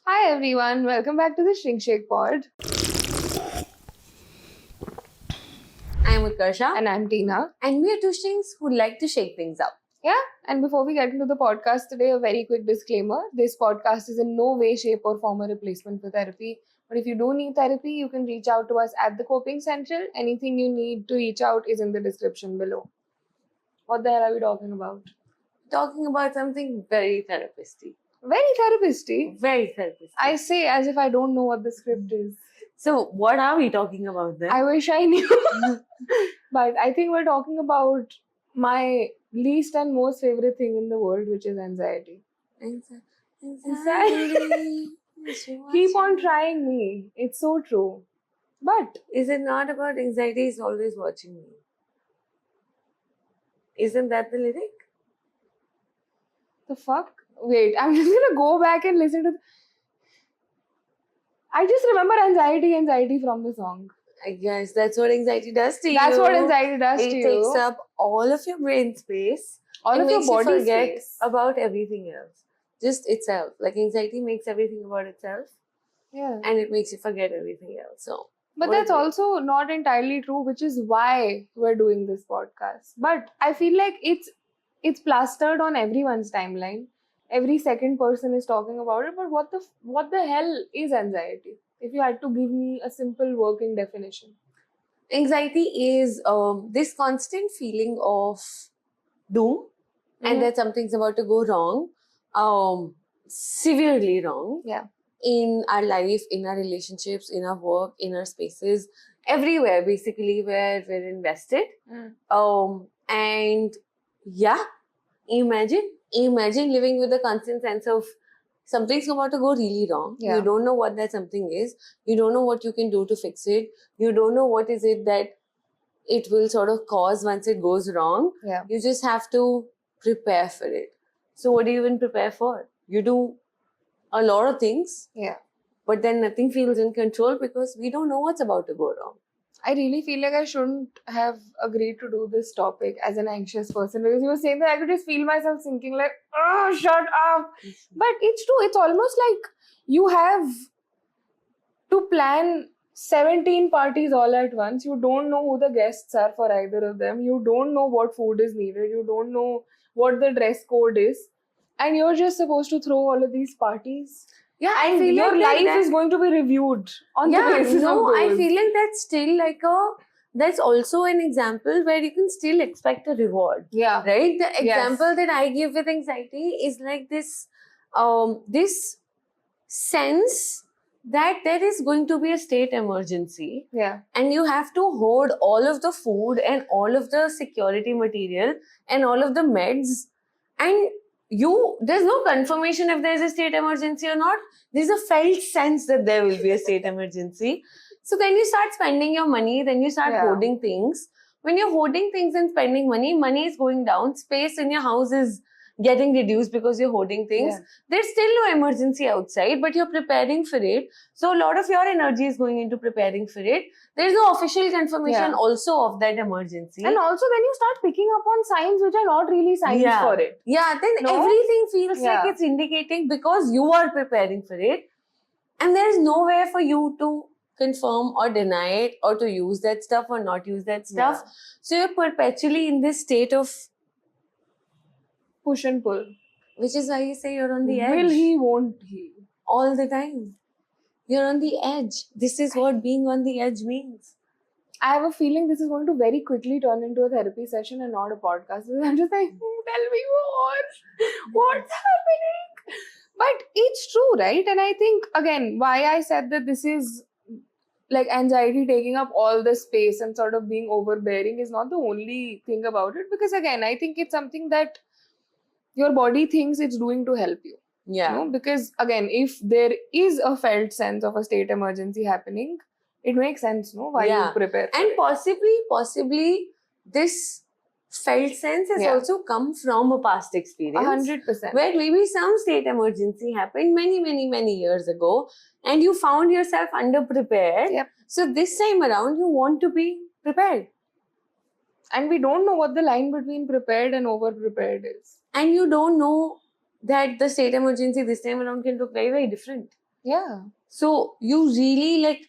Hi everyone, welcome back to the Shrink Shake Pod. I'm Utkarsha. And I'm Tina. And we are two shrinks who like to shake things up. Yeah, and before we get into the podcast today, a very quick disclaimer. This podcast is in no way, shape, or form a replacement for therapy. But if you do need therapy, you can reach out to us at the Coping Central. Anything you need to reach out is in the description below. What the hell are we talking about? Talking about something very therapisty. Very therapisty. Very therapist. I say as if I don't know what the script is. So, what are we talking about then? I wish I knew. But I think we're talking about my least and most favorite thing in the world, which is anxiety. Anxiety. Keep on trying me. It's so true. But is it not about anxiety is always watching me? Isn't that the lyric? The fuck? Wait, I'm just gonna go back and listen to. I just remember anxiety from the song. I guess that's what anxiety does to you. That's what anxiety does to you. It takes up all of your brain space. All of your body forget space. About everything else. Just itself. Like anxiety makes everything about itself. Yeah. And it makes you forget everything else. So. But that's also not entirely true, which is why we're doing this podcast. But I feel like it's plastered on everyone's timeline. Every second person is talking about it. But what the hell is anxiety? If you had to give me a simple working definition. Anxiety is this constant feeling of doom and that something's about to go wrong, severely wrong. Yeah. In our life, in our relationships, in our work, in our spaces, everywhere basically where we're invested. And yeah, imagine living with a constant sense of something's about to go really wrong. Yeah. You don't know what that something is. You don't know what you can do to fix it. You don't know what is it that it will sort of cause once it goes wrong. Yeah. You just have to prepare for it. So what do you even prepare for? You do a lot of things. Yeah. But then nothing feels in control because we don't know what's about to go wrong. I really feel like I shouldn't have agreed to do this topic as an anxious person, because you were saying that I could just feel myself thinking like, oh, shut up. But it's true. It's almost like you have to plan 17 parties all at once. You don't know who the guests are for either of them. You don't know what food is needed. You don't know what the dress code is. And you're just supposed to throw all of these parties. Yeah, and your life is going to be reviewed on the basis of those. I feel like that's still that's also an example where you can still expect a reward. Yeah. Right? The example that I give with anxiety is like this sense that there is going to be a state emergency. Yeah. And you have to hoard all of the food and all of the security material and all of the meds. And there's no confirmation if there's a state emergency or not. There's a felt sense that there will be a state emergency. So then you start spending your money, then you start hoarding things. When you're hoarding things and spending money is going down. Space in your house is getting reduced because you're hoarding things. Yeah. There's still no emergency outside, but you're preparing for it. So a lot of your energy is going into preparing for it. There's no official confirmation also of that emergency. And also then you start picking up on signs which are not really signs for it. Yeah, then everything feels like it's indicating because you are preparing for it. And there's nowhere for you to confirm or deny it or to use that stuff or not use that stuff. Yeah. So you're perpetually in this state of push and pull. Which is why you say you're on the edge. Will he, won't he? All the time. You're on the edge. This is what being on the edge means. I have a feeling this is going to very quickly turn into a therapy session and not a podcast. I'm just like, tell me more. What's happening? But it's true, right? And I think, again, why I said that this is like anxiety taking up all the space and sort of being overbearing is not the only thing about it. Because again, I think it's something that your body thinks it's doing to help you. Yeah. You know? Because again, if there is a felt sense of a state emergency happening, it makes sense, no? Why you prepare for and it. possibly this felt sense has also come from a past experience. 100%. Where maybe some state emergency happened many years ago and you found yourself underprepared. Yep. So this time around, you want to be prepared. And we don't know what the line between prepared and over-prepared is. And you don't know that the state emergency this time around can look very, very different. Yeah. So you really like,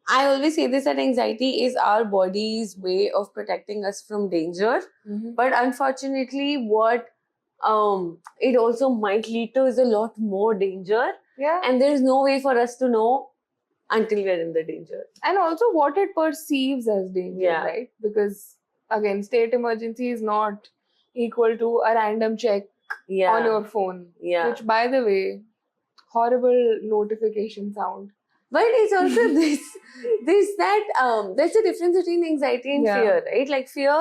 I always say this, that anxiety is our body's way of protecting us from danger. Mhm. But unfortunately, what it also might lead to is a lot more danger. Yeah. And there is no way for us to know until we are in the danger. And also what it perceives as danger, Yeah. right? Because again, state emergency is not equal to a random check Yeah. on your phone. Yeah. Which, by the way, horrible notification sound. But it's also there's a difference between anxiety and Yeah. fear, right? Like fear,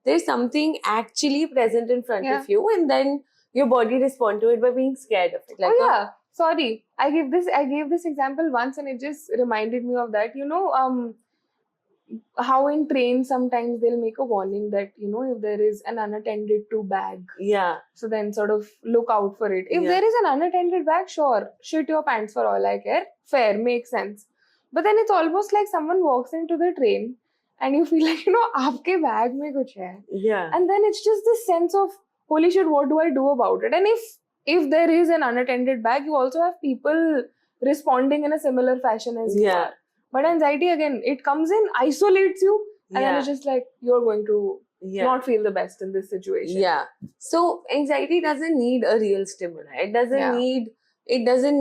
there's something actually present in front Yeah. of you, and then your body respond to it by being scared of it. Like, Oh yeah, sorry. I gave this example once, and it just reminded me of that. You know, how in trains sometimes they'll make a warning that if there is an unattended to bag, yeah, so then sort of look out for it. If Yeah. there is an unattended bag, sure, shit your pants for all I care. Fair, makes sense. But then it's almost like someone walks into the train and you feel like आपके bag में कुछ है. yeah, And then it's just this sense of holy shit, what do I do about it? And if there is an unattended bag, you also have people responding in a similar fashion as you Yeah. are. But anxiety, again, it comes in, isolates you, and then yeah, it's just like you're going to yeah. not feel the best in this situation. Yeah. So anxiety doesn't need a real stimuli. It doesn't Yeah.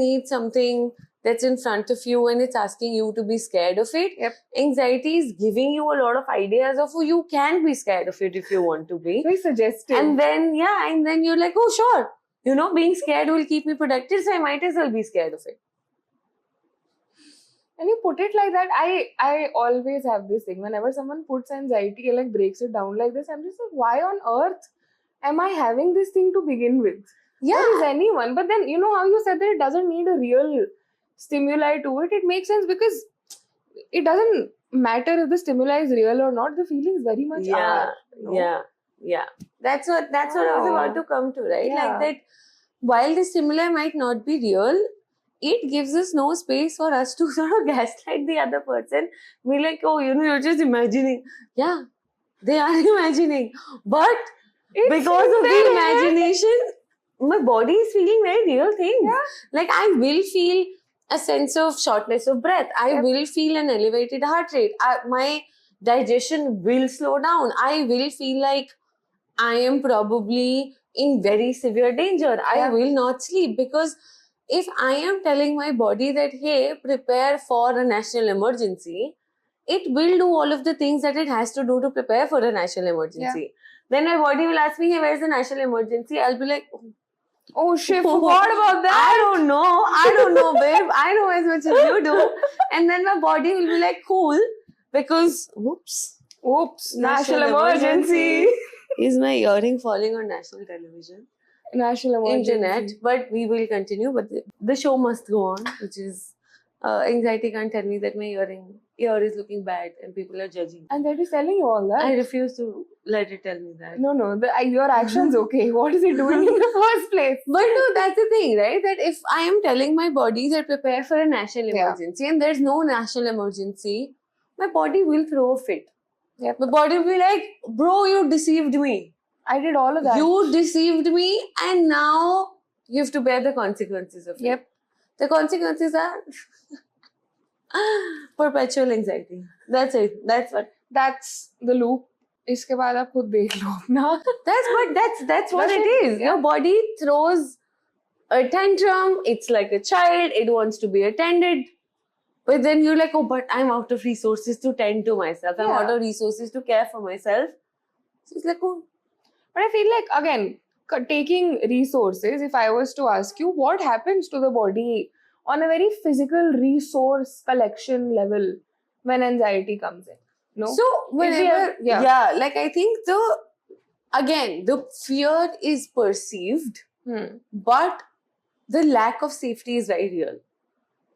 need something that's in front of you and it's asking you to be scared of it. Yep. Anxiety is giving you a lot of ideas of who you can be scared of it if you want to be. Very suggestive. And then you're like, oh sure. Being scared will keep me protected, so I might as well be scared of it. And you put it like that, I always have this thing. Whenever someone puts anxiety and like breaks it down like this, I'm just like, why on earth am I having this thing to begin with? Yeah. Or is anyone? But then, you know how you said that it doesn't need a real stimuli to it. It makes sense because it doesn't matter if the stimuli is real or not. The feelings very much are. Yeah. That's what I was about to come to, right? Yeah. Like that while the stimuli might not be real, it gives us no space for us to sort of gaslight the other person. We're like, oh, you're just imagining. Yeah, they are imagining. But It's because in of the their head. imagination, my body is feeling very real things. Yeah. Like I will feel a sense of shortness of breath. I Yep. will feel an elevated heart rate. My digestion will slow down. I will feel like I am probably in very severe danger. I Yeah. will not sleep because if I am telling my body that, hey, prepare for a national emergency, it will do all of the things that it has to do to prepare for a national emergency. Then my body will ask me, hey, where's the national emergency? I'll be like, Oh shit, forgot about that. I don't know, babe. I know as much as you do. And then my body will be like, cool, because, whoops, National emergency. Is my earring falling on national television? National emergency. Internet, but we will continue. But the show must go on, which is anxiety can't tell me that my ear is looking bad and people are judging. And that is telling you all that. I refuse to let it tell me that. No, your action's okay. What is it doing in the first place? But no, that's the thing, right? That if I am telling my body that prepare for a national Yeah. emergency and there's no national emergency, my body will throw a fit. Yep. My body will be like, bro, you deceived me. I did all of that. You deceived me and now you have to bear the consequences of it. Yep. The consequences are perpetual anxiety. That's it. That's the loop. इसके बाद आप खुद देख लो अपना. That's what That's it it, is. Your body throws a tantrum. It's like a child. It wants to be attended. But then you're like, oh, but I'm out of resources to tend to myself. I'm Yeah. out of resources to care for myself. So it's like, oh, But I feel like, again, taking resources, if I was to ask you, what happens to the body on a very physical resource collection level when anxiety comes in? No? so whenever, yeah. like I think the fear is perceived, but the lack of safety is very real,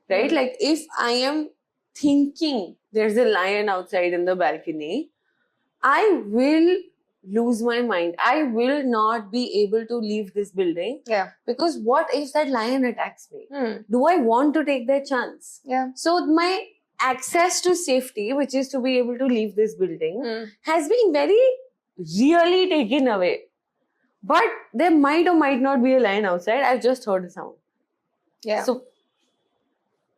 right? Like if I am thinking there's a lion outside in the balcony, I will lose my mind. I will not be able to leave this building Yeah. because what if that lion attacks me? Hmm. Do I want to take that chance? Yeah. So my access to safety, which is to be able to leave this building, has been very really taken away. But there might or might not be a lion outside. I've just heard a sound. Yeah. So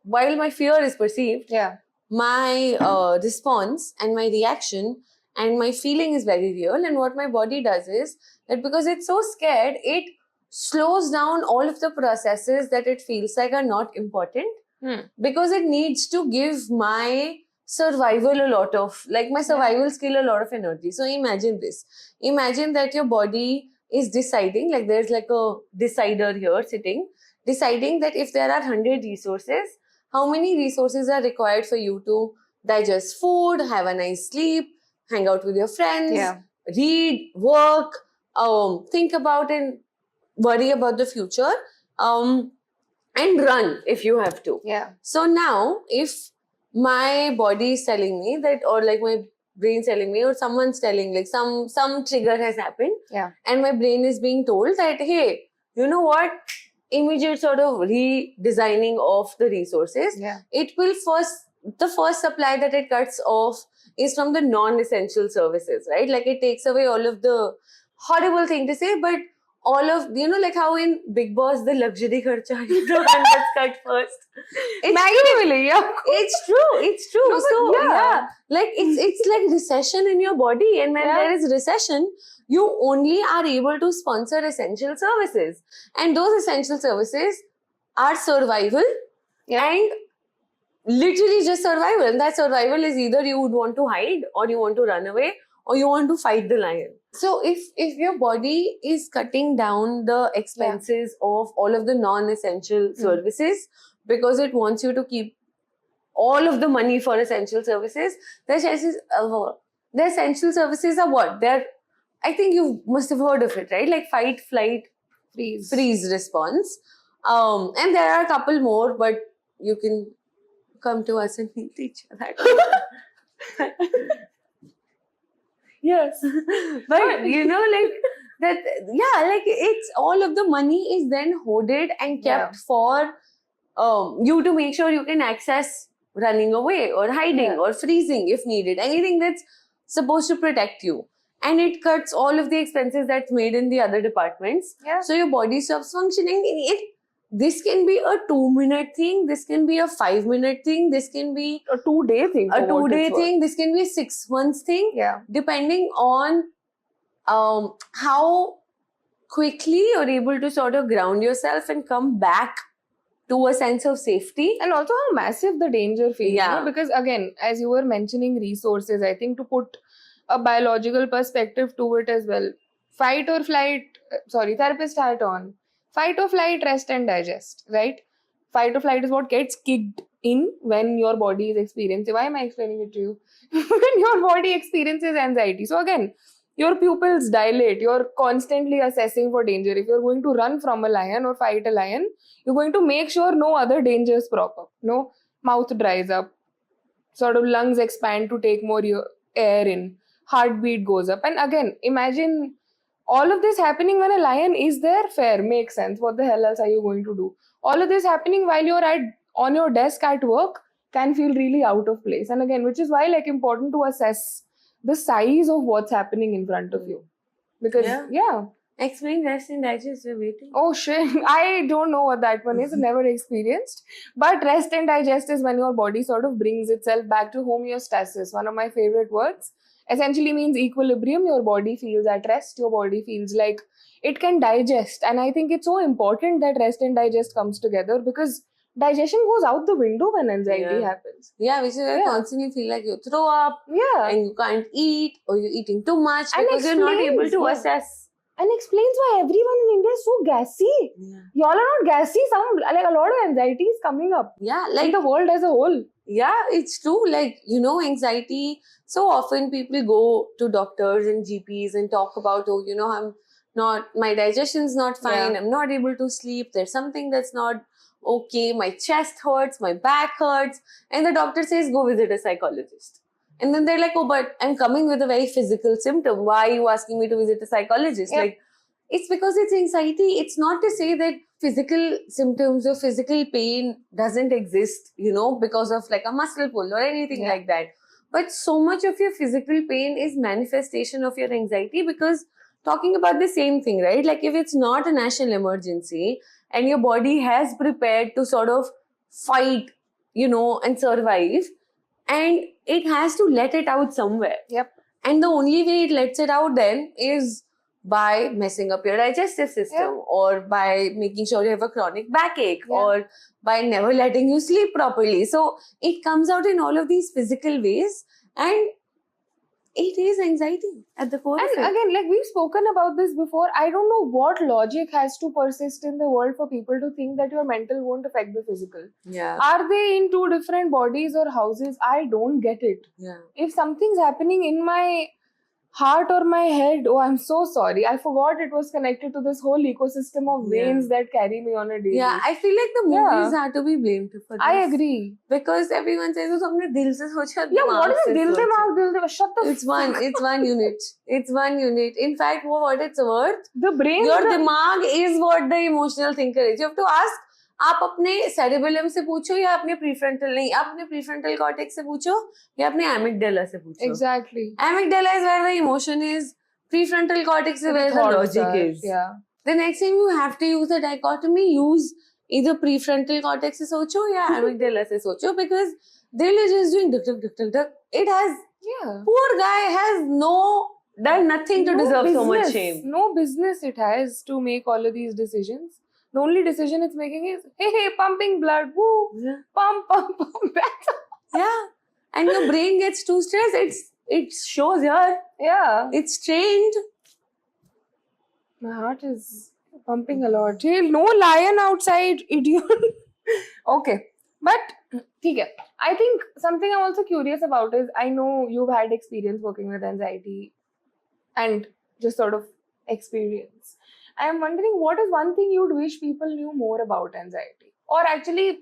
while my fear is perceived, Yeah. my response and my reaction and my feeling is very real. And what my body does is that because it's so scared, it slows down all of the processes that it feels like are not important, because it needs to give my survival a lot of, like my survival skill, a lot of energy. So imagine this. Imagine that your body is deciding, like there's like a decider here sitting, deciding that if there are 100 resources, how many resources are required for you to digest food, have a nice sleep, hang out with your friends, Yeah. read, work, think about and worry about the future, and run if you have to. Yeah. So now, if my body is telling me that, or like my brain's telling me, or someone's telling, like some trigger has happened, Yeah. and my brain is being told that, hey, you know what? Immediate sort of redesigning of the resources. Yeah. It will the first supply that it cuts off is from the non-essential services, right? Like it takes away all of the horrible thing to say, but all of, you know, like how in Big Boss the luxury kharcha, you know, and that's cut first. Maggie will, yeah. It's true. No, but So yeah. like it's like recession in your body, and when Yeah. there is recession, you only are able to sponsor essential services, and those essential services are survival, Yeah. and literally just survival. And that survival is either you would want to hide, or you want to run away, or you want to fight the lion. So if your body is cutting down the expenses of all of the non-essential services because it wants you to keep all of the money for essential services, the essential services are what? I think you must have heard of it, right? Like fight, flight, freeze response. And there are a couple more, but you can come to us and we'll teach you that. Yes. But you know, like that, yeah, like it's all of the money is then hoarded and kept for you to make sure you can access running away or hiding or freezing if needed, anything that's supposed to protect you. And it cuts all of the expenses that's made in the other departments. Yeah. So your body stops functioning. This can be a 2-minute thing. This can be a 5-minute thing. This can be A 2-day thing. a 2-day thing. This can be a 6 months thing. Yeah. Depending on how quickly you're able to sort of ground yourself and come back to a sense of safety. And also how massive the danger feels. Yeah. You know? Because again, as you were mentioning resources, I think to put a biological perspective to it as well. Fight or flight, therapist hat on. Fight or flight, rest and digest, right? Fight or flight is what gets kicked in when your body is experiencing. Why am I explaining it to you? When your body experiences anxiety. So again, your pupils dilate. You're constantly assessing for danger. If you're going to run from a lion or fight a lion, you're going to make sure no other dangers crop up. No mouth dries up, sort of lungs expand to take more air in, heartbeat goes up. And again, imagine all of this happening when a lion is there. Fair, makes sense. What the hell else are you going to do? All of this happening while you're on your desk at work can feel really out of place. And again, which is why like important to assess the size of what's happening in front of you. Because yeah. Explain rest and digest, we're waiting. Oh shit, I don't know what that one is. Never experienced. But rest and digest is when your body sort of brings itself back to homeostasis. One of my favorite words. Essentially means equilibrium. Your body feels at rest. Your body feels like it can digest. And I think it's so important that rest and digest comes together, because digestion goes out the window when anxiety happens. Yeah, which is why you constantly feel like you throw up and you can't eat, or you're eating too much because you're not able to assess. And explains why everyone in India is so gassy. Yeah. Y'all are not gassy. A lot of anxiety is coming up. Yeah, like the world as a whole. Yeah, it's true. Like, you know, anxiety. So often people go to doctors and GPs and talk about, oh, you know, my digestion's not fine. I'm not able to sleep. There's something that's not okay. My chest hurts. My back hurts. And the doctor says, go visit a psychologist. And then they're like, oh, but I'm coming with a very physical symptom. Why are you asking me to visit a psychologist? Like, it's because it's anxiety. It's not to say that physical symptoms or physical pain doesn't exist, you know, because of like a muscle pull or anything like that. But so much of your physical pain is manifestation of your anxiety, because talking about the same thing, right? Like if it's not a national emergency and your body has prepared to sort of fight and survive. And it has to let it out somewhere. Yep. And the only way it lets it out then is by messing up your digestive system, or by making sure you have a chronic backache, or by never letting you sleep properly. So it comes out in all of these physical ways, and it is anxiety at the core of And it. again, like we've spoken about this before, I don't know what logic has to persist in the world for people to think that your mental won't affect the physical. Yeah. Are they in two different bodies or houses? I don't get it. Yeah. If something's happening in my heart or my head, oh, I'm so sorry. I forgot it was connected to this whole ecosystem of veins that carry me on a daily. Yeah, I feel like the movies have to be blamed for this. I agree. Because everyone says, "Oh, तुमने दिल से सोचा, Yeah, what दिमाग is से it? Dil सोचा." dimag, dil dimag. Shut the It's one unit. It's one unit. In fact, what it's worth, The brain. your dimag is what the emotional thinker is. You have to ask, आप अपने cerebellum से पूछो या अपने prefrontal नहीं, आप अपने prefrontal cortex से पूछो या अपने amygdala से पूछो. Exactly. Amygdala is where the emotion is. Prefrontal cortex is where the logic is. Yeah. The next time you have to use a dichotomy, use either prefrontal cortex से सोचो या amygdala से सोचो, because दिल is just doing duck, duck, duck, duck, duck. It has, poor guy has done nothing to deserve so much shame. No business it has to make all of these decisions. The only decision it's making is, hey, pumping blood, woo, pump. That's all. Yeah. And your brain gets too stressed. It shows here. Yeah. It's trained. My heart is pumping a lot. Hey, no lion outside, idiot. Okay. But, okay. I think something I'm also curious about is, I know you've had experience working with anxiety and just sort of experience. I am wondering, what is one thing you'd wish people knew more about anxiety? Or actually,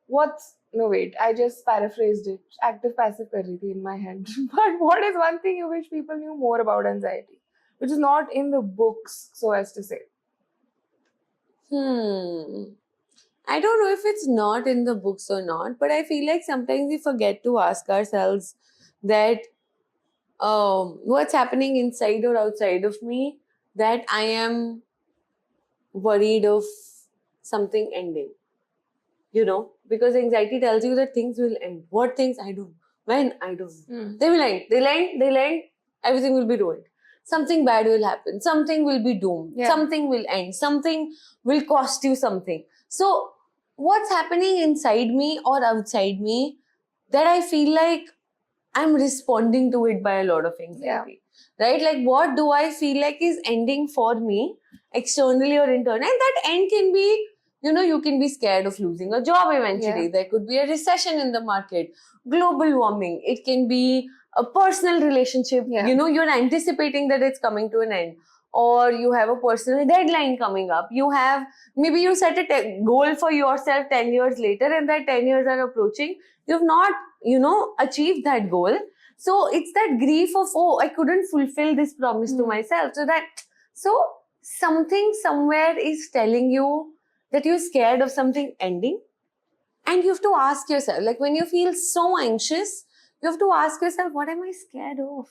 no wait, I just paraphrased it. Active passive kar rahi thi in my head. But what is one thing you wish people knew more about anxiety, which is not in the books, so as to say? I don't know if it's not in the books or not, but I feel like sometimes we forget to ask ourselves that what's happening inside or outside of me, that I am worried of something ending. Because anxiety tells you that things will end. What things? I don't know. When? I don't know. They will end. They'll end. Everything will be ruined. Something bad will happen. Something will be doomed. Yeah. Something will end. Something will cost you something. So, what's happening inside me or outside me that I feel like I'm responding to it by a lot of anxiety? Right? Like, what do I feel like is ending for me, externally or internally? And that end can be, you can be scared of losing a job eventually. Yeah. There could be a recession in the market, global warming. It can be a personal relationship. Yeah. You're anticipating that it's coming to an end. Or you have a personal deadline coming up. Maybe you set a goal for yourself 10 years later, and that 10 years are approaching. You've not, achieved that goal. So it's that grief of, oh, I couldn't fulfill this promise to myself. So something somewhere is telling you that you're scared of something ending. And you have to ask yourself, like when you feel so anxious, you have to ask yourself, what am I scared of?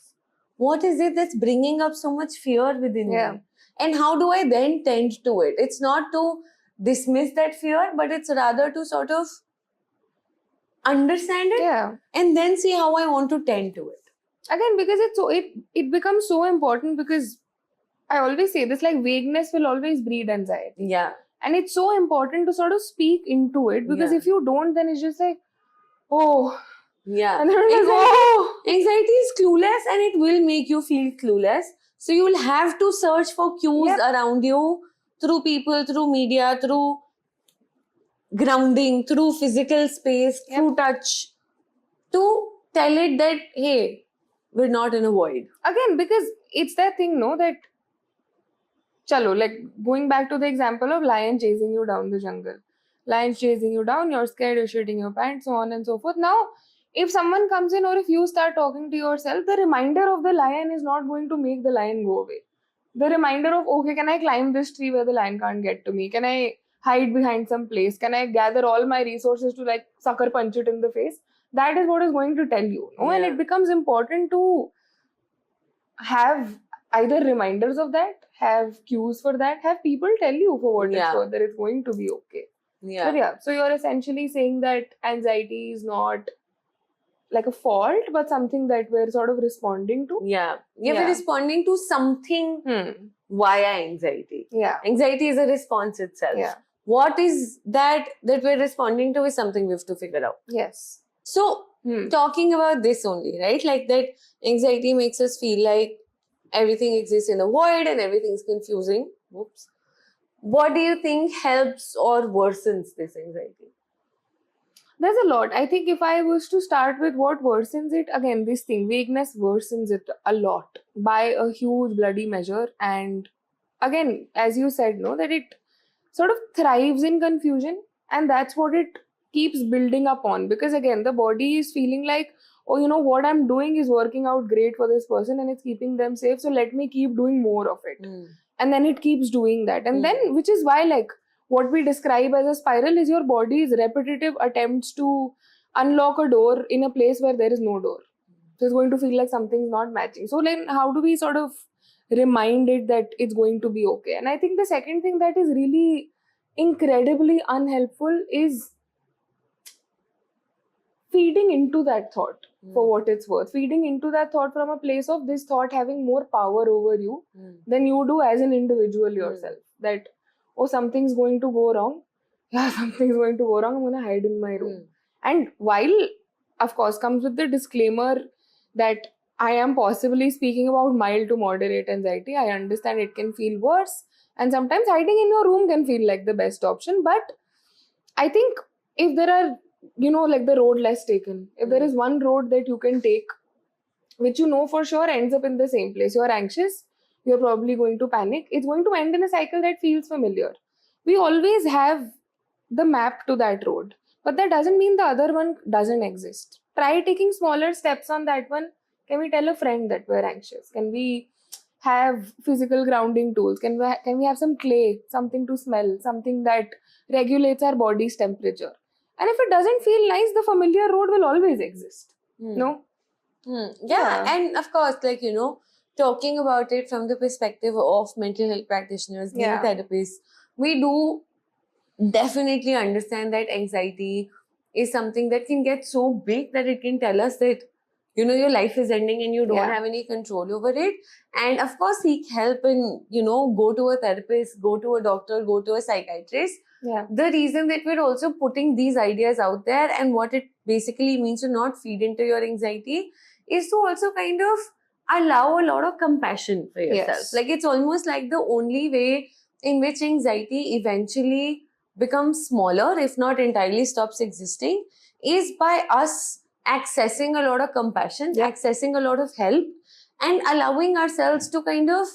What is it that's bringing up so much fear within me? And how do I then tend to it? It's not to dismiss that fear, but it's rather to sort of understand it and then see how I want to tend to it. Again, because it becomes so important, because I always say this, like vagueness will always breed anxiety. Yeah. And it's so important to sort of speak into it, because if you don't, then it's just like, oh. Yeah. And then it's like, oh. Anxiety is clueless, and it will make you feel clueless. So you will have to search for cues around you, through people, through media, through grounding, through physical space, through touch, to tell it that, hey, we're not in a void. Again, because it's that thing, no, that chalo, like going back to the example of lion chasing you down the jungle. Lion's chasing you down, you're scared, you're shitting your pants, so on and so forth. Now, if someone comes in, or if you start talking to yourself, the reminder of the lion is not going to make the lion go away. The reminder of, okay, can I climb this tree where the lion can't get to me? Can I hide behind some place? Can I gather all my resources to like sucker punch it in the face? That is what is going to tell you. No? And it becomes important to have either reminders of that, have cues for that, have people tell you for what it's worth, that it's going to be okay. Yeah. But yeah, so you're essentially saying that anxiety is not like a fault, but something that we're sort of responding to. Yeah. We're Yeah. responding to something via anxiety. Yeah. Anxiety is a response itself. Yeah. What is that we're responding to is something we have to figure out. Yes. So, Hmm. talking about this only, right? Like that anxiety makes us feel like everything exists in a void and everything's confusing. Whoops. What do you think helps or worsens this anxiety? There's a lot. I think if I was to start with what worsens it, again, this thing, vagueness worsens it a lot by a huge bloody measure. And again, as you said, no, that it sort of thrives in confusion, and that's what it keeps building up on. Because again, the body is feeling like, oh, you know, what I'm doing is working out great for this person and it's keeping them safe. So let me keep doing more of it. And then it keeps doing that. And then, which is why, like, what we describe as a spiral is your body's repetitive attempts to unlock a door in a place where there is no door. So it's going to feel like something's not matching. So then how do we sort of remind it that it's going to be okay? And I think the second thing that is really incredibly unhelpful is feeding into that thought for what it's worth. Feeding into that thought from a place of this thought having more power over you than you do as an individual yourself. That, oh, something's going to go wrong. Yeah, something's going to go wrong. I'm going to hide in my room. And while, of course, comes with the disclaimer that I am possibly speaking about mild to moderate anxiety. I understand it can feel worse. And sometimes hiding in your room can feel like the best option. But I think if there are, you know, like the road less taken, if there is one road that you can take, which you know for sure ends up in the same place, you're anxious, you're probably going to panic, it's going to end in a cycle that feels familiar. We always have the map to that road, but that doesn't mean the other one doesn't exist. Try taking smaller steps on that one. Can we tell a friend that we're anxious? Can we have physical grounding tools? Can we have some clay, something to smell, something that regulates our body's temperature? And if it doesn't feel nice, the familiar road will always exist. No? Yeah, and of course, like, you know, talking about it from the perspective of mental health practitioners, being therapists, we do definitely understand that anxiety is something that can get so big that it can tell us that, you know, your life is ending and you don't have any control over it. And of course, seek help and, you know, go to a therapist, go to a doctor, go to a psychiatrist. Yeah. The reason that we're also putting these ideas out there and what it basically means to not feed into your anxiety is to also kind of allow a lot of compassion for yourself. Yes. Like, it's almost like the only way in which anxiety eventually becomes smaller, if not entirely stops existing, is by us accessing a lot of compassion, accessing a lot of help, and allowing ourselves to kind of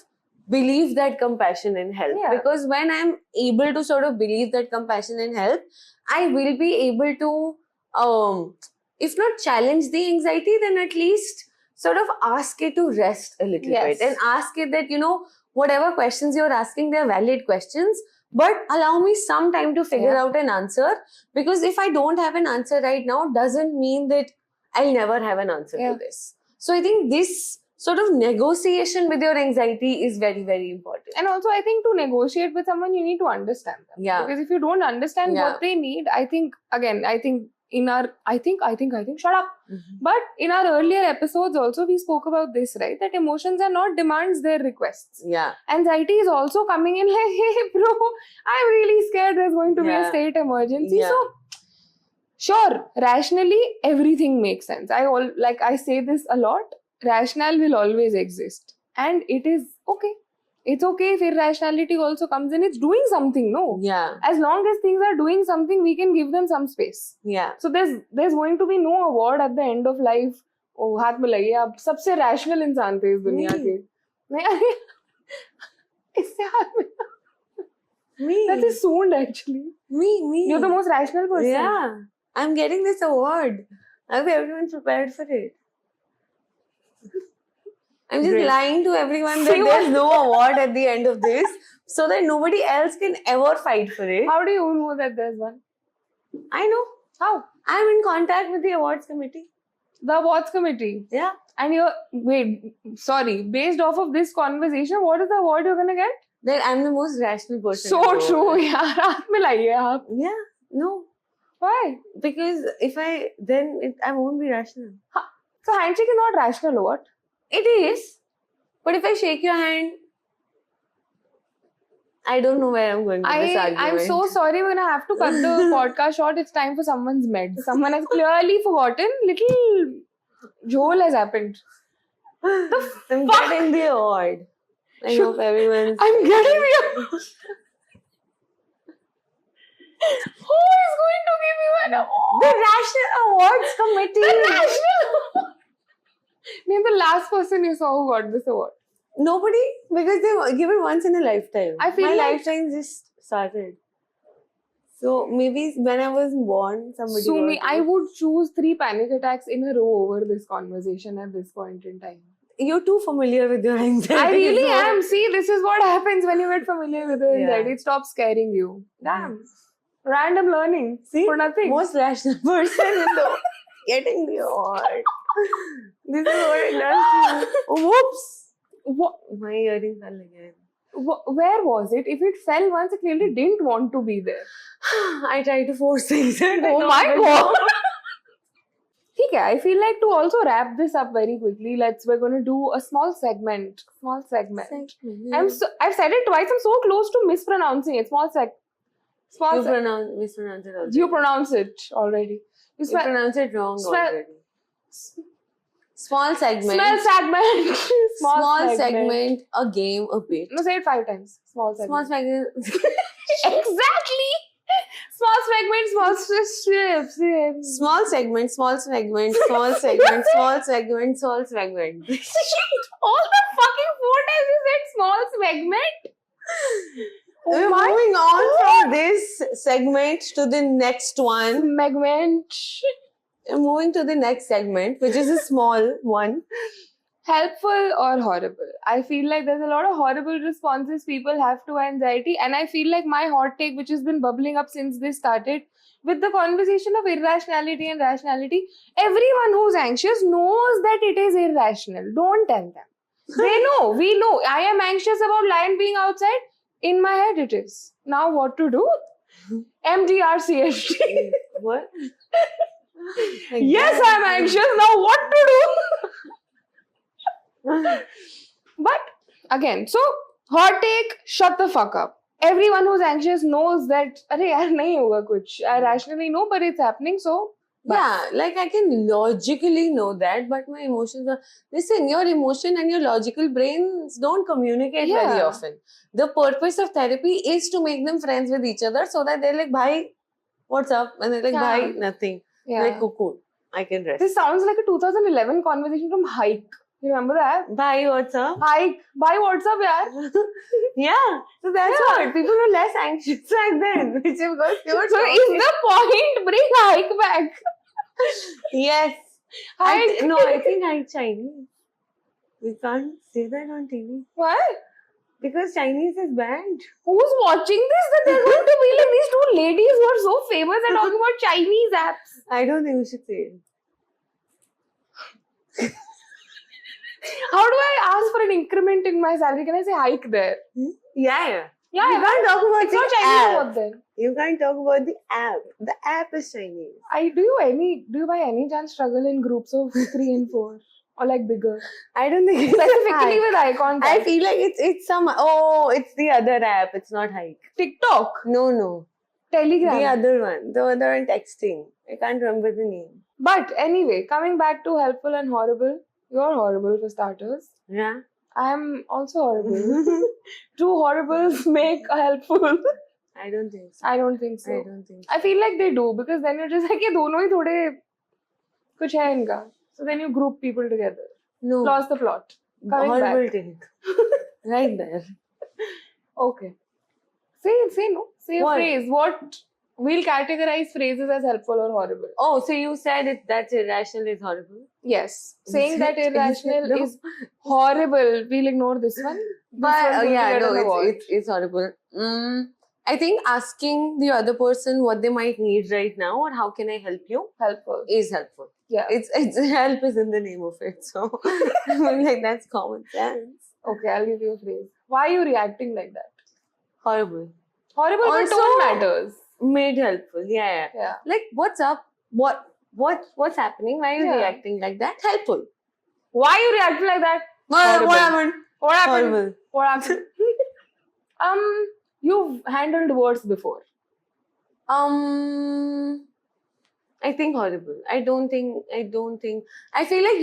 believe that compassion and help. Because when I'm able to sort of believe that compassion and help, I will be able to, if not challenge the anxiety, then at least sort of ask it to rest a little bit and ask it that, you know, whatever questions you're asking, they're valid questions, but allow me some time to figure out an answer. Because if I don't have an answer right now, doesn't mean that I'll never have an answer to this. So I think this sort of negotiation with your anxiety is very, very important. And also, I think to negotiate with someone, you need to understand them. Yeah. Because if you don't understand what they need, I think in our, shut up. But in our earlier episodes also, we spoke about this, right? That emotions are not demands, they're requests. Yeah. Anxiety is also coming in like, hey bro, I'm really scared there's going to be a state emergency. So, sure, rationally, everything makes sense. I say this a lot. Rationale will always exist. And it is okay. It's okay if irrationality also comes in. It's doing something, no? Yeah. As long as things are doing something, we can give them some space. Yeah. So there's going to be no award at the end of life. Oh, हाथ में लगे आप सबसे rational इंसान थे इस दुनिया के. नहीं, इससे हाथ में. Me. That is soon actually. Me. You're the most rational person. Yeah. I'm getting this award. I hope everyone's prepared for it. I'm just lying to everyone that there's no award at the end of this, so that nobody else can ever fight for it. How do you know that there's one? I know. How? I'm in contact with the awards committee. The awards committee? Yeah. And based off of this conversation, what is the award you're gonna get? That I'm the most rational person. So true, yaar. हाथ में लाइए आप. Yeah. No, Why? because I won't be rational. So handshake is not rational, or what? It is. But if I shake your hand, I don't know where I'm going with this argument. I'm so sorry, we're gonna have to cut the podcast short. It's time for someone's meds. Someone has clearly forgotten. Little jhol has happened. I'm fuck? getting the award. I hope everyone's. I'm getting you. Who is going to give you an award? The Rational Awards Committee. The national. Name the last person you saw who got this award. Nobody, because they give it once in a lifetime. I feel my like- lifetime just started. So maybe when I was born, somebody. Sumi, got I it. would choose 3 panic attacks in a row over this conversation at this point in time. You're too familiar with your anxiety. I really so- am. See, this is what happens when you get familiar with your Yeah. anxiety. It stops scaring you. Damn. Random learning. See, For nothing. most rational person in the getting the award. This is what it does to you. Whoops! Wha- My earring fell again. Where was it? If it fell once, it clearly didn't want to be there. I tried to force things. and I Oh got my it. god. Okay, I feel like to also wrap this up very quickly, we're gonna do a small segment. I've said it twice. I'm so close to mispronouncing it. You mispronounce it already. You pronounce it already. You pronounce it wrong Smell- already. Small segment. Small segment. Small segment. A game, a bit. No, say it 5 times. Small Small segment. segment. Exactly. Small segment. Small strips. Small segment. Small segment. Small segment. Small segment. Small segment. All the fucking 4 times you said small segment. We're my moving on from this segment to the next one. segment. We're moving to the next segment, which is a small one. Helpful or horrible? I feel like there's a lot of horrible responses people have to anxiety, and I feel like my hot take, which has been bubbling up since this started, with the conversation of irrationality and rationality, everyone who's anxious knows that it is irrational. Don't tell them. They know, we know. I am anxious about lion being outside. In my head, it is. Now, what to do? MDRCFT. What? Yes, I'm anxious. Now, what to do? But again, so hot take, shut the fuck up. Everyone who's anxious knows that, arey yaar, nahi hoga kuch. I rationally know, but it's happening, so. Yeah, like I can logically know that, but my emotions are. Listen, your emotion and your logical brains don't communicate very Yeah. often. The purpose of therapy is to make them friends with each other so that they're like, bhai, what's up? And they're like, Yeah. bhai, nothing. Yeah. Like, cool, I can rest. This sounds like a 2011 conversation from Hike. You remember that? Bhai, what's up? Hike. Bye, what's up, yaar? Yeah, so that's Yeah. what. People were less anxious back then, which is because they were So is the point, bring Hike back. Yes. Hike. I think I'm Chinese. We can't say that on TV. What? Because Chinese is banned. Who's watching this? That they're going to be like these 2 ladies who are so famous and talking about Chinese apps. I don't think we should say it. How do I ask for an increment in my salary? Can I say hike there? Yeah. Yeah, You can't talk about it's the not Chinese app. what then? You can't talk about the app. The app is Chinese. Do you by any chance struggle in groups of 3 and 4? Or like bigger? I don't think it's Specifically Hike. with eye contact. I feel like it's some. Oh, it's the other app. It's not Hike. TikTok, No. Telegram. The other one. The other one texting. I can't remember the name. But anyway, coming back to helpful and horrible. You're horrible for starters. Yeah. I am also horrible. 2 horribles make a helpful. I don't think so. I don't think so. I don't think so. I feel like they do because then you're just like, ये दोनों ही थोड़े कुछ है इनका. So then you group people together. No. Lost the plot. Coming Horrible back. take. Right there. Okay. Say no. Say What? a phrase. What we'll categorize phrases as helpful or horrible. Oh, so you said that's irrational is horrible? Yes. Saying that irrational No. is horrible. We'll ignore this one. This But one's going to yeah, get no, an award. it's horrible. I think asking the other person what they might need right now or how can I help you helpful. is helpful. Yeah. It's help is in the name of it. So I'm like that's common sense. Okay, I'll give you a phrase. Why are you reacting like that? Horrible. Horrible, but Also- tone matters. made helpful. Yeah. Yeah. Like, what's up? What's happening? Why are you Yeah. reacting like that? Helpful. Why you reacting like that? What Horrible. happened? What happened? Horrible. What happened? You've handled worse before. I think horrible. I don't think. I feel like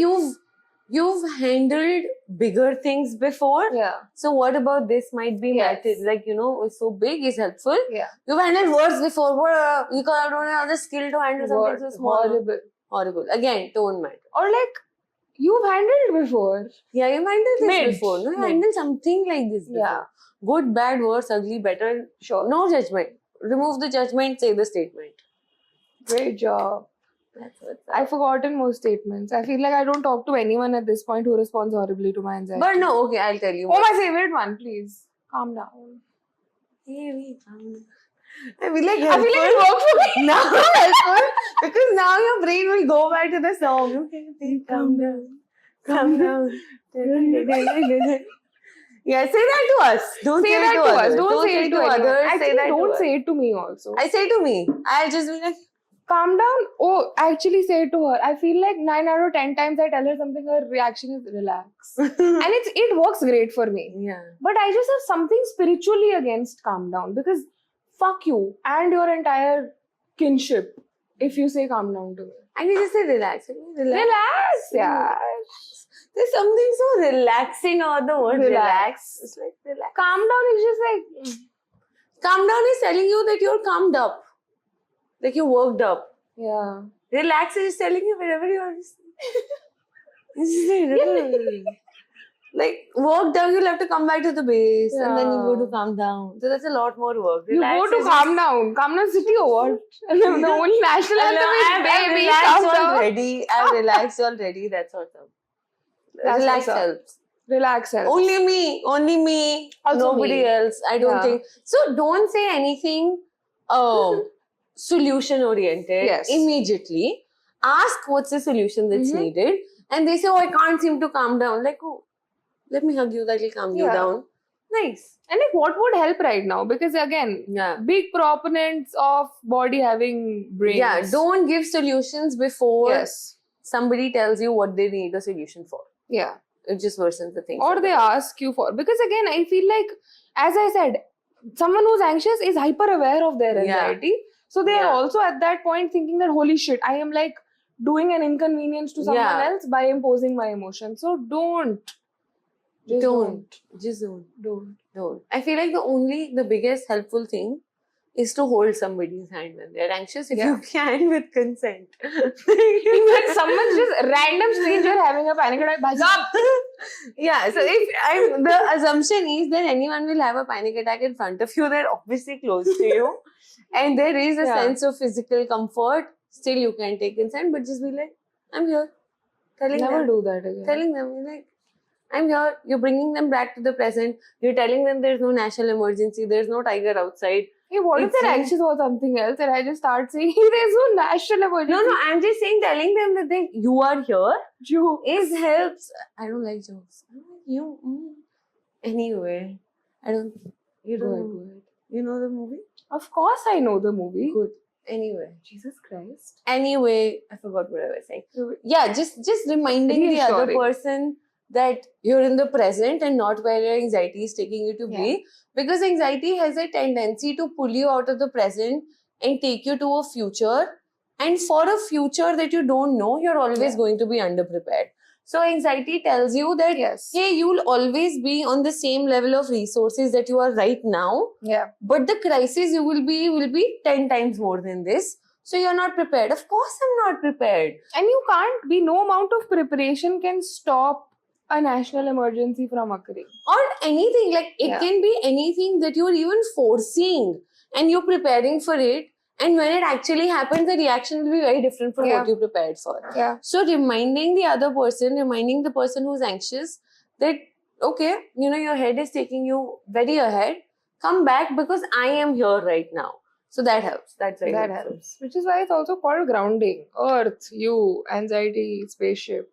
you've handled bigger things before. Yeah. So what about this might be Yes. matter? Like, it's so big, is helpful. Yeah. You've handled worse before. What? You don't have the skill to handle something so small. Horrible. Horrible. Again, tone matter. Or like, you've handled before. Yeah, you handled this Mid. before. No, you Mid. handled something like this before. Yeah. Good, bad, worse, ugly, better. Sure. No judgment. Remove the judgment, say the statement. Great job. That's what's up. I've forgotten most statements. I feel like I don't talk to anyone at this point who responds horribly to my anxiety. But no, okay, I'll tell you. Oh, my favorite one, please. Calm down. I feel like I feel like it worked for me. now helpful because now your brain will go back to the song. Okay, calm down. Calm down. Yeah, say that to us. Don't Say say that it to us. others. Don't say it to others. others. Say Actually, that to don't us. say it to me also. I say to me. I'll just be like, Calm down. Oh, actually say it to her. I feel like 9 out of 10 times I tell her something, her reaction is relax. And it works great for me. yeah. But I just have something spiritually against calm down because fuck you and your entire kinship if you say calm down to me. And you just say relax. Relax, yeah. There's something so relaxing about the word relax. It's like relax. Calm down is just like, Calm down is telling you that you're calmed up. Like you're worked up. yeah. Relax is telling you wherever you are. Like worked up, you'll have to come back to the base and then you go to Yeah. calm down. So that's a lot more work. You Relax go to is calm down. Calm down city or what? And the only national Hello, anthem is I'm baby. relaxed Calm down. already. I'm relaxed already. That's awesome. That's Relax what's up. helps. Relax helps. Only me. Also Nobody me. else. I don't Yeah. think. So don't say anything solution oriented Yes. immediately. Ask what's the solution that's Mhm. needed. And they say, oh, I can't seem to calm down. Like, oh, let me hug you. That'll calm you Yeah. down. Nice. And like, what would help right now? Because again, Yeah. big proponents of body having brains. Yeah. Don't give solutions before Yes. somebody tells you what they need a solution for. Yeah. It just worsens the thing. Or they ask you for. Because again, I feel like, as I said, someone who's anxious is hyper aware of their Yeah. anxiety. So they are Yeah. also at that point thinking that, holy shit, I am like doing an inconvenience to someone Yeah. else by imposing my emotion. So don't. Just Don't. Just don't. Don't. I feel like the biggest helpful thing is to hold somebody's hand when they're anxious if Yeah. you can with consent. When someone's just random stranger having a panic attack, bhai saab. Yeah, so the assumption is that anyone will have a panic attack in front of you, they're obviously close to you. And there is a Yeah. sense of physical comfort. Still, you can take consent, but just be like, I'm here. Telling Never them. do that again. Telling them, you're like, I'm here. You're bringing them back to the present. You're telling them there's no national emergency. There's no tiger outside. Hey, what if It's they're like- anxious about something else and I just start saying, there's no national emergency? No, I'm just saying, telling them that you are here Joke. is helps. I don't like jokes. I don't like you. Anyway, I don't. You Go don't. ahead, go ahead. You know the movie? Of course I know the movie. Good. Anyway. Jesus Christ. Anyway, I forgot what I was saying. Yeah, just reminding the other Reassuring. person that you're in the present and not where your anxiety is taking you to be. Because anxiety has a tendency to pull you out of the present and take you to a future. And for a future that you don't know, you're always Yeah. going to be underprepared. So anxiety tells you that, Yes. hey, you'll always be on the same level of resources that you are right now. Yeah. But the crisis you will be 10 times more than this. So you're not prepared. Of course I'm not prepared. And you can't be, no amount of preparation can stop a national emergency from occurring. Or anything. Like it Yeah. can be anything that you're even foreseeing and you're preparing for it. And when it actually happens, the reaction will be very different from Yeah. what you prepared for. Yeah. So reminding the other person, reminding the person who's anxious that, okay, your head is taking you very ahead. Come back because I am here right now. So that helps. That's very That helpful. helps. Which is why it's also called grounding. Earth, you, anxiety, spaceship.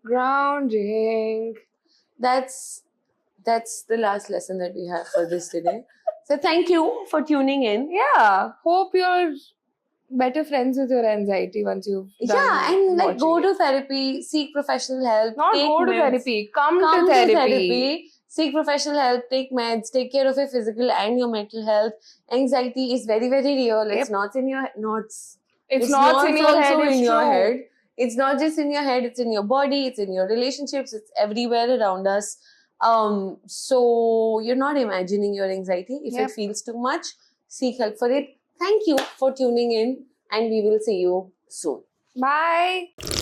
Grounding. That's the last lesson that we have for this today. So thank you for tuning in. Yeah. Hope you're better friends with your anxiety once you've done Yeah, and like go watching it. to therapy, seek professional help. Not take go to meds. therapy. Come Come to to therapy. therapy, seek professional help, take meds, take care of your physical and your mental health. Anxiety is very, very real. Yep. It's not in your It's not in your head. also It's in your true. head. It's not just in your head, it's in your body, it's in your relationships, it's everywhere around us. So you're not imagining your anxiety. If Yep. it feels too much, seek help for it. Thank you for tuning in, and we will see you soon. Bye.